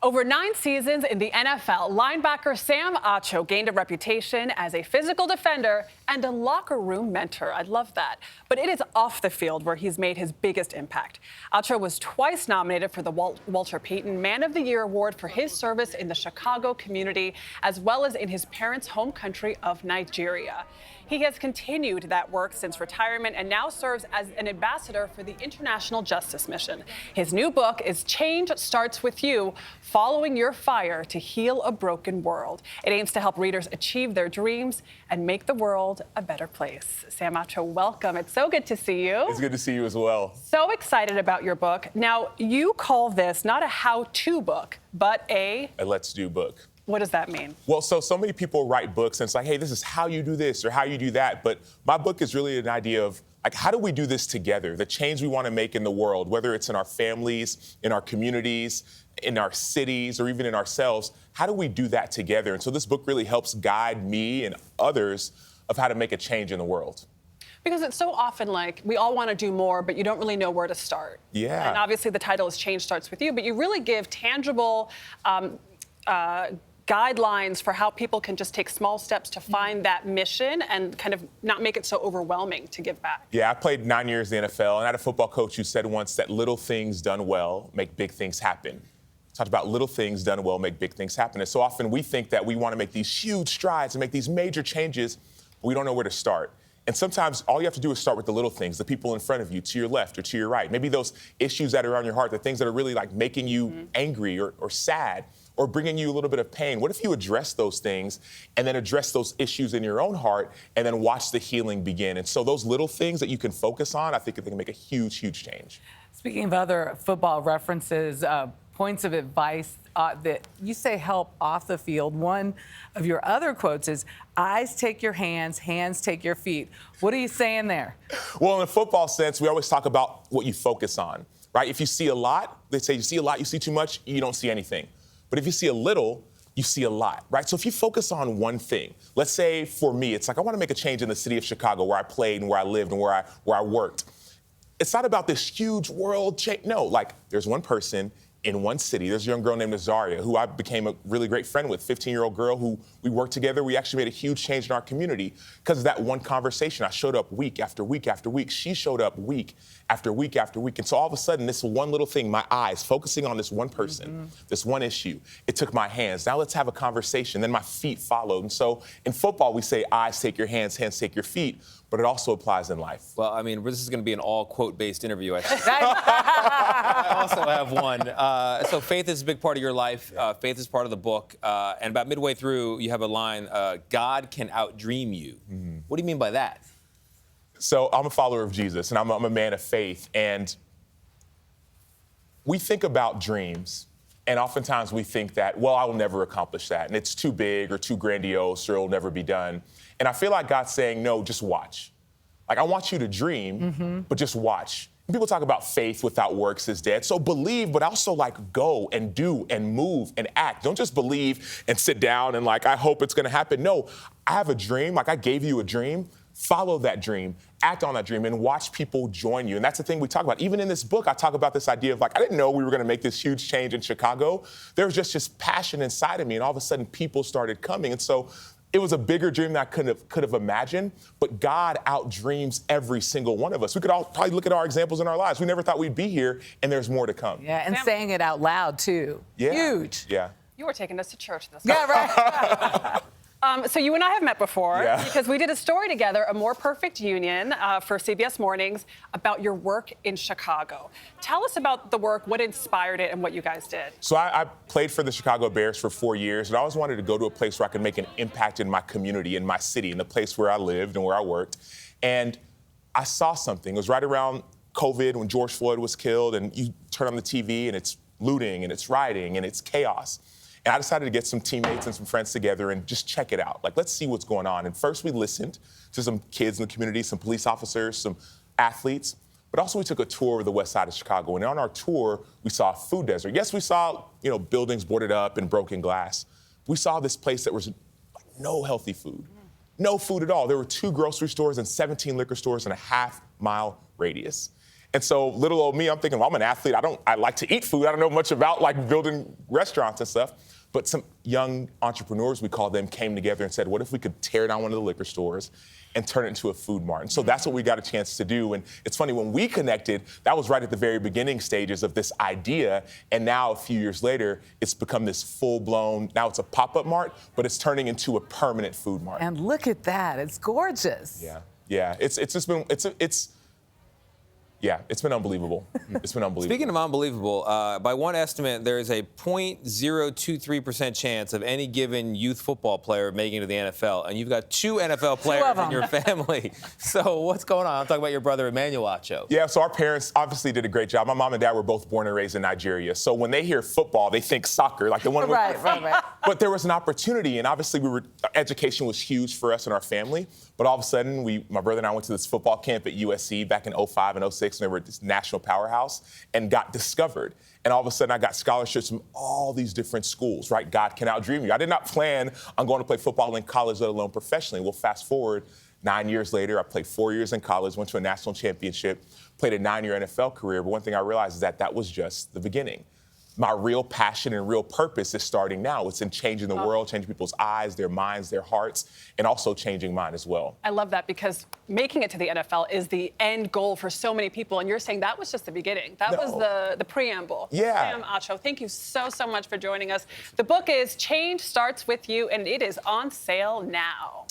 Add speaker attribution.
Speaker 1: Over 9 seasons in the NFL, linebacker Sam Acho gained a reputation as a physical defender and a locker room mentor. I love that. But it is off the field where he's made his biggest impact. Acho was twice nominated for the Walter Payton Man of the Year award for his service in the Chicago community, as well as in his parents' home country of Nigeria. He has continued that work since retirement and now serves as an ambassador for the International Justice Mission. His new book is Change Starts With You, Following Your Fire to Heal a Broken World. It aims to help readers achieve their dreams and make the world a better place. Sam Acho, welcome. It's so good to see you.
Speaker 2: It's good to see you as well.
Speaker 1: So excited about your book. Now, you call this not a how-to book, but a
Speaker 2: let's do book.
Speaker 1: What does that mean?
Speaker 2: Well, so many people write books and it's like, hey, this is how you do this or how you do that. But my book is really an idea of, like, how do we do this together? The change we want to make in the world, whether it's in our families, in our communities, in our cities, or even in ourselves, how do we do that together? And so this book really helps guide me and others of how to make a change in the world.
Speaker 1: Because it's so often like we all want to do more, but you don't really know where to start.
Speaker 2: Yeah.
Speaker 1: And obviously the title is Change Starts With You, but you really give tangible guidelines for how people can just take small steps to find that mission and kind of not make it so overwhelming to give back.
Speaker 2: Yeah, I played 9 years in the NFL, and I had a football coach who said once that little things done well make big things happen. Talked about little things done well make big things happen. And so often we think that we want to make these huge strides and make these major changes, but we don't know where to start. And sometimes all you have to do is start with the little things, the people in front of you, to your left or to your right. Maybe those issues that are on your heart, the things that are really like making you angry or sad or bringing you a little bit of pain. What if you address those things and then address those issues in your own heart and then watch the healing begin? And so those little things that you can focus on, I think they can make a huge, huge change.
Speaker 3: Speaking of other football references, points of advice that you say help off the field, one of your other quotes is, eyes take your hands, hands take your feet. What are you saying there?
Speaker 2: Well, in a football sense, we always talk about what you focus on, right? If you see a lot, they say you see a lot, you see too much, you don't see anything. But if you see a little, you see a lot, right? So if you focus on one thing, let's say for me, it's like I want to make a change in the city of Chicago where I played and where I lived and where I worked. It's not about this huge world change. No, like there's one person in one city. There's a young girl named Nazaria who I became a really great friend with, 15-year-old girl who we worked together. We actually made a huge change in our community because of that one conversation. I showed up week after week after week. She showed up week after week after week. And so all of a sudden, this one little thing, my eyes focusing on this one person, this one issue, it took my hands. Now let's have a conversation. Then my feet followed. And so in football, we say eyes take your hands, hands take your feet. But it also applies in life.
Speaker 4: Well, I mean, this is going to be an all quote-based interview, I think. I also have one. So faith is a big part of your life. Faith is part of the book. And about midway through, you have a line, God can outdream you. What do you mean by that?
Speaker 2: So I'm a follower of Jesus, and I'm a man of faith. And we think about dreams. And oftentimes we think that, well, I will never accomplish that. And it's too big or too grandiose or it'll never be done. And I feel like God's saying, no, just watch. Like, I want you to dream, but just watch. And people talk about faith without works is dead. So believe, but also like go and do and move and act. Don't just believe and sit down and like, I hope it's going to happen. No, I have a dream. Like I gave you a dream. Follow that dream, act on that dream, and watch people join you. And that's the thing we talk about. Even in this book, I talk about this idea of like, I didn't know we were going to make this huge change in Chicago. There was just this passion inside of me, and all of a sudden people started coming. And so it was a bigger dream than I could have imagined, but God outdreams every single one of us. We could all probably look at our examples in our lives. We never thought we'd be here, and there's more to come.
Speaker 3: Yeah, and saying it out loud, too.
Speaker 2: Yeah.
Speaker 3: Huge.
Speaker 2: Yeah.
Speaker 1: You were taking us to church this
Speaker 3: Yeah, right.
Speaker 1: So you and I have met before
Speaker 2: Yeah.
Speaker 1: because we did a story together, A More Perfect Union, for CBS Mornings about your work in Chicago. Tell us about the work, what inspired it, and what you guys did.
Speaker 2: So I played for the Chicago Bears for 4 years, and I always wanted to go to a place where I could make an impact in my community, in my city, in the place where I lived and where I worked. And I saw something. It was right around COVID when George Floyd was killed, and you turn on the TV and it's looting and it's rioting and it's chaos. And I decided to get some teammates and some friends together and just check it out. Like, let's see what's going on. And first we listened to some kids in the community, some police officers, some athletes, but also we took a tour of the west side of Chicago. And on our tour, we saw a food desert. Yes, we saw, buildings boarded up and broken glass. We saw this place that was like no healthy food, no food at all. There were 2 grocery stores and 17 liquor stores in a half-mile radius. And so little old me, I'm thinking, well, I'm an athlete. I like to eat food. I don't know much about like building restaurants and stuff. But some young entrepreneurs, we call them, came together and said, what if we could tear down one of the liquor stores and turn it into a food mart? And so that's what we got a chance to do. And it's funny, when we connected, that was right at the very beginning stages of this idea. And now, a few years later, it's become this full-blown, now it's a pop-up mart, but it's turning into a permanent food mart.
Speaker 3: And look at that. It's gorgeous.
Speaker 2: Yeah. It's been unbelievable. It's been unbelievable.
Speaker 4: Speaking of unbelievable, by one estimate, there is a 0.023% chance of any given youth football player making it to the NFL, and you've got 2 NFL players in your family. So what's going on? I'm talking about your brother, Emmanuel Acho.
Speaker 2: Yeah, so our parents obviously did a great job. My mom and dad were both born and raised in Nigeria. So when they hear football, they think soccer, like the one with
Speaker 3: Right.
Speaker 2: But there was an opportunity, and obviously education was huge for us and our family. But all of a sudden, my brother and I went to this football camp at USC back in 05 and 06, and they were at this national powerhouse, and got discovered. And all of a sudden, I got scholarships from all these different schools, right? God can outdream you. I did not plan on going to play football in college, let alone professionally. Well, fast forward 9 years later, I played 4 years in college, went to a national championship, played a 9-year NFL career. But one thing I realized is that was just the beginning. My real passion and real purpose is starting now. It's in changing the world, changing people's eyes, their minds, their hearts, and also changing mine as well.
Speaker 1: I love that, because making it to the NFL is the end goal for so many people. And you're saying that was just the beginning. That was the preamble.
Speaker 2: Yeah.
Speaker 1: Sam Acho, thank you so much for joining us. The book is Change Starts With You, and it is on sale now.